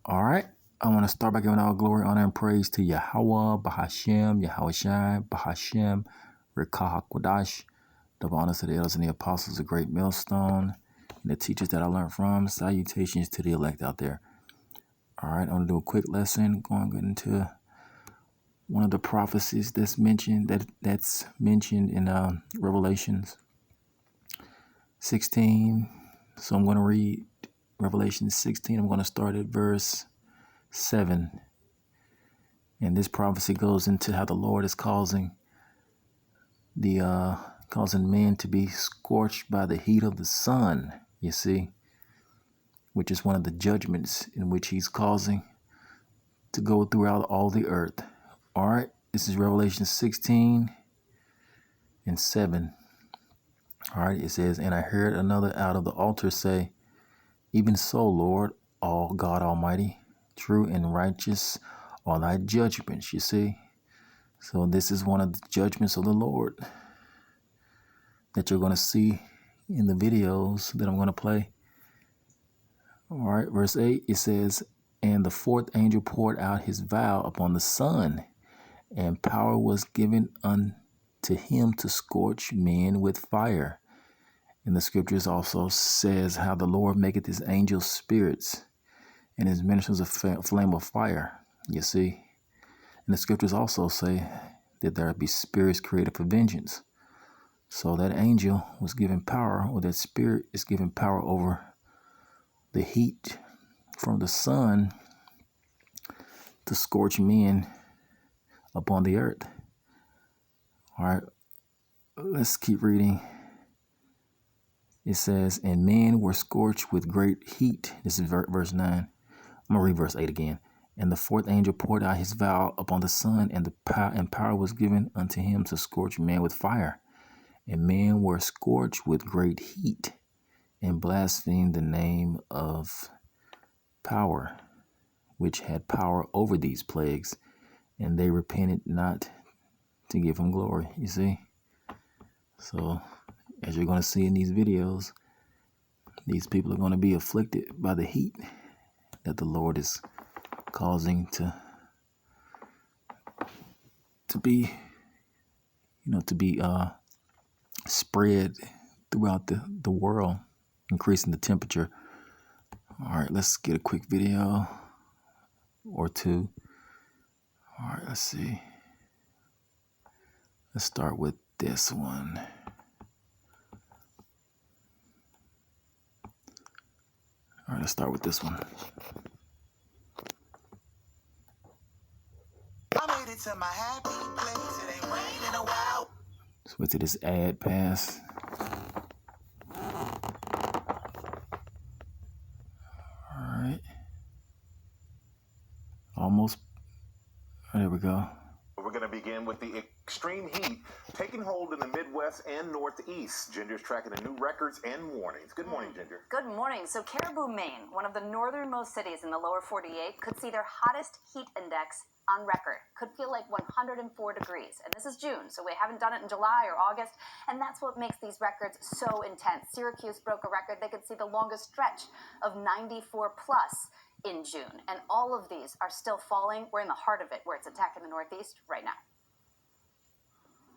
All right. I want to start by giving all glory, honor, and praise to Yahweh, Bahashem, Yahushai, Bahashem, Rekah HaKodash. Double honors to the elders and the apostles, a great millstone, and the teachers that I learned from. Salutations to the elect out there. All right, I'm going to do a quick lesson, going into one of the prophecies that's mentioned in Revelations 16. So I'm going to read Revelation 16. I'm going to start at verse 7. And this prophecy goes into how the Lord is causing men to be scorched by the heat of the sun, you see, which is one of the judgments in which he's causing to go throughout all the earth. All right, this is Revelation 16 and 7. All right, it says, "And I heard another out of the altar say, Even so, Lord, all God Almighty, true and righteous are thy judgments," you see. So this is one of the judgments of the Lord that you're going to see in the videos that I'm going to play. All right, verse 8, it says, "And the fourth angel poured out his vial upon the sun, and power was given unto him to scorch men with fire." And the scriptures also says how the Lord maketh his angels spirits and his ministers a flame of fire, you see. And the scriptures also say that there be spirits created for vengeance. So that angel was given power, or that spirit is given power over the heat from the sun to scorch men upon the earth. All right, let's keep reading. It says, "And men were scorched with great heat." This is verse 9. I'm going to read verse 8 again. "And the fourth angel poured out his vial upon the sun, and power was given unto him to scorch men with fire. And men were scorched with great heat, and blasphemed the name of power, which had power over these plagues, and they repented not to give him glory." You see? So, as you're going to see in these videos, these people are going to be afflicted by the heat that the Lord is causing to be spread throughout the world, increasing the temperature. All right, let's get a quick video or two. All right, let's see. Let's start with this one. All right, let's start with this one. "I made it to my happy place. It ain't rained in a while." Let's wait till this ad pass. All right. Almost. Oh, there we go. We're going to begin with the extreme heat taking hold in the Midwest and Northeast. Ginger's tracking the new records and warnings. Good morning, Ginger. Good morning. So Caribou, Maine, one of the northernmost cities in the lower 48, could see their hottest heat index on record. Could feel like 104 degrees. And this is June, so we haven't done it in July or August. And that's what makes these records so intense. Syracuse broke a record. They could see the longest stretch of 94 plus in June. And all of these are still falling. We're in the heart of it, where it's attacking the Northeast right now.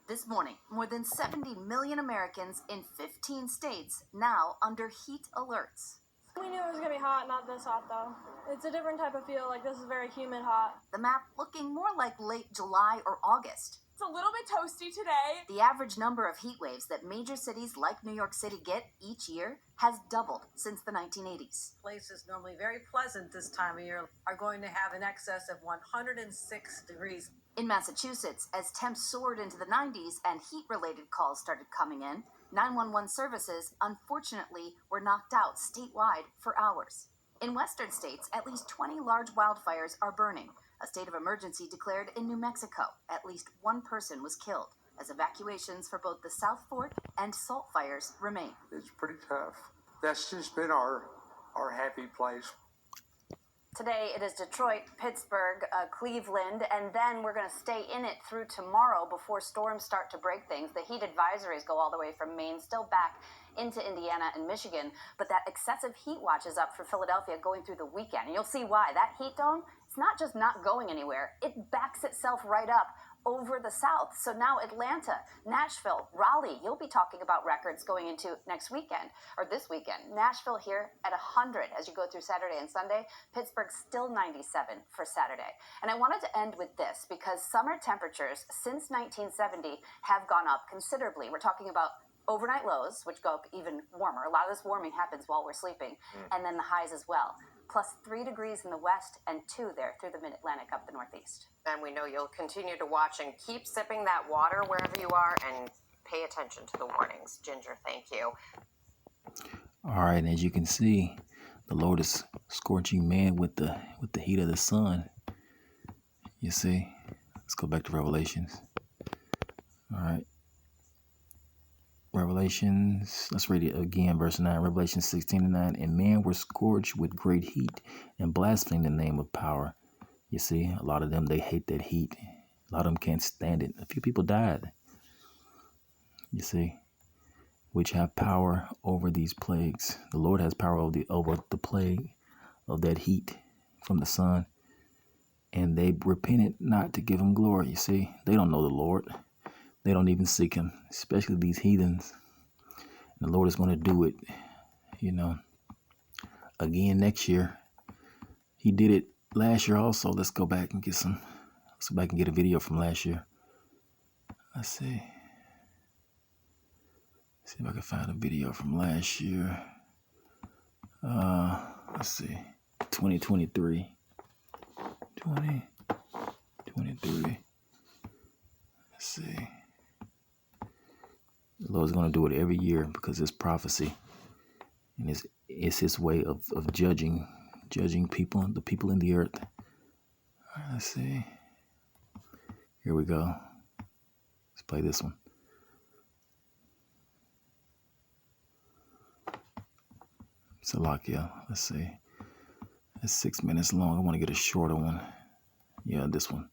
This morning, more than 70 million Americans in 15 states now under heat alerts. We knew it was going to be hot, not this hot though. It's a different type of feel, like this is very humid hot. The map looking more like late July or August. It's a little bit toasty today. The average number of heat waves that major cities like New York City get each year has doubled since the 1980s. Places normally very pleasant this time of year are going to have an excess of 106 degrees. In Massachusetts, as temps soared into the 90s and heat-related calls started coming in, 911 services, unfortunately, were knocked out statewide for hours. In western states, at least 20 large wildfires are burning. A state of emergency declared in New Mexico. At least one person was killed, as evacuations for both the South Fork and Salt fires remain. It's pretty tough. That's just been our happy place. Today it is Detroit, Pittsburgh, Cleveland, and then we're going to stay in it through tomorrow before storms start to break things. The heat advisories go all the way from Maine, still back into Indiana and Michigan, but that excessive heat watch is up for Philadelphia going through the weekend. And you'll see why. That heat dome, it's not just not going anywhere, it backs itself right up over the south. So now Atlanta, Nashville, Raleigh, you'll be talking about records going into next weekend, or this weekend. Nashville here at 100 as you go through Saturday and Sunday. Pittsburgh still 97 for Saturday. And I wanted to end with this because summer temperatures since 1970 have gone up considerably. We're talking about overnight lows, which go up even warmer. A lot of this warming happens while we're sleeping, and then the highs as well. Plus 3 degrees in the west and 2 there through the mid-Atlantic up the northeast. And we know you'll continue to watch and keep sipping that water wherever you are and pay attention to the warnings. Ginger, thank you. All right, and as you can see, the Lord is scorching man with the heat of the sun. You see? Let's go back to Revelations. All right. Revelations, let's read it again, verse 9, Revelation 16:9. And men were scorched with great heat and blasphemed the name of power. You see, a lot of them, they hate that heat. A lot of them can't stand it. A few people died. You see, which have power over these plagues. The Lord has power over the plague of that heat from the sun. And they repented not to give him glory. You see, they don't know the Lord. They don't even seek him, especially these heathens. And the Lord is going to do it, again next year. He did it last year also. Let's go back and get a video from last year. Let's see. See if I can find a video from last year. Let's see. 2023. 2023. Let's see. The Lord's going to do it every year because it's prophecy. And it's his way of judging people, the people in the earth. All right, let's see. Here we go. Let's play this one. Salakia. Let's see. It's 6 minutes long. I want to get a shorter one. Yeah, this one.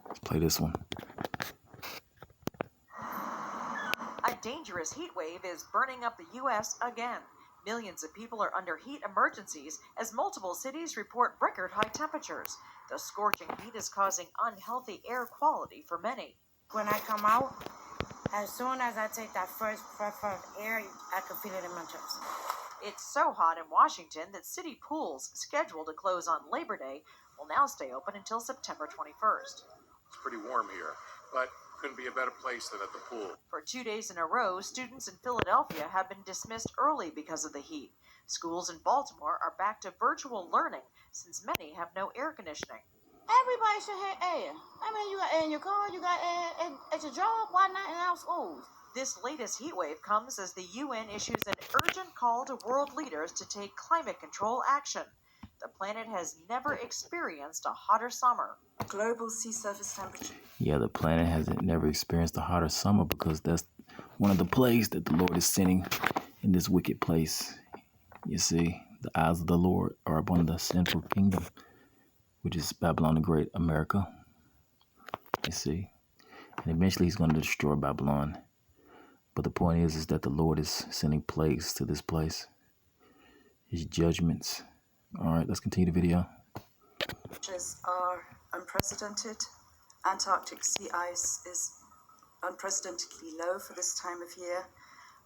Let's play this one. A dangerous heat wave is burning up the U.S. again. Millions of people are under heat emergencies as multiple cities report record high temperatures. The scorching heat is causing unhealthy air quality for many. When I come out, as soon as I take that first breath of air, I can feel it in my chest. It's so hot in Washington that city pools scheduled to close on Labor Day will now stay open until September 21st. It's pretty warm here, but couldn't be a better place than at the pool. For 2 days in a row, students in Philadelphia have been dismissed early because of the heat. Schools in Baltimore are back to virtual learning since many have no air conditioning. Everybody should have air. I mean, you got air in your car, you got air at your job. Why not in our schools? This latest heat wave comes as the UN issues an urgent call to world leaders to take climate control action. The planet has never experienced a hotter summer. Global sea surface temperature. Yeah, the planet hasn't never experienced a hotter summer because that's one of the plagues that the Lord is sending in this wicked place. You see, the eyes of the Lord are upon the central kingdom, which is Babylon the Great, America. You see, and eventually he's going to destroy Babylon. But the point is that the Lord is sending plagues to this place. His judgments. All right, let's continue the video. Temperatures are unprecedented. Antarctic sea ice is unprecedentedly low for this time of year,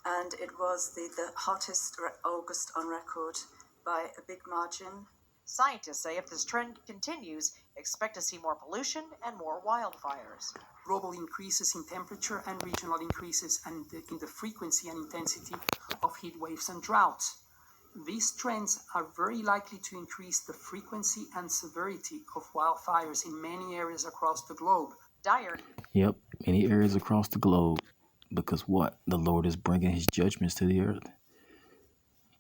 and it was the hottest August on record by a big margin. Scientists say if this trend continues, expect to see more pollution and more wildfires. Global increases in temperature and regional increases in the frequency and intensity of heat waves and droughts. These trends are very likely to increase the frequency and severity of wildfires in many areas across the globe. Yep, many areas across the globe. Because what? The Lord is bringing his judgments to the earth.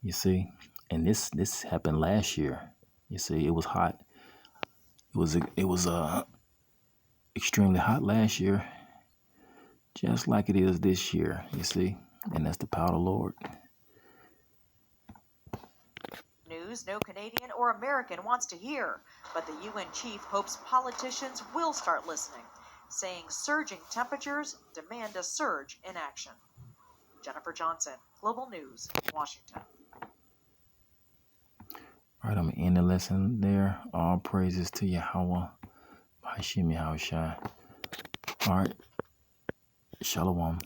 You see? And this happened last year. You see, it was hot. It was extremely hot last year. Just like it is this year, you see? And that's the power of the Lord. News no Canadian or American wants to hear, but the UN chief hopes politicians will start listening, saying surging temperatures demand a surge in action. Jennifer Johnson, Global News, Washington. All right, I'm going to end the lesson there. All praises to Yahweh. Hashem Yahushai. All right. Shalom.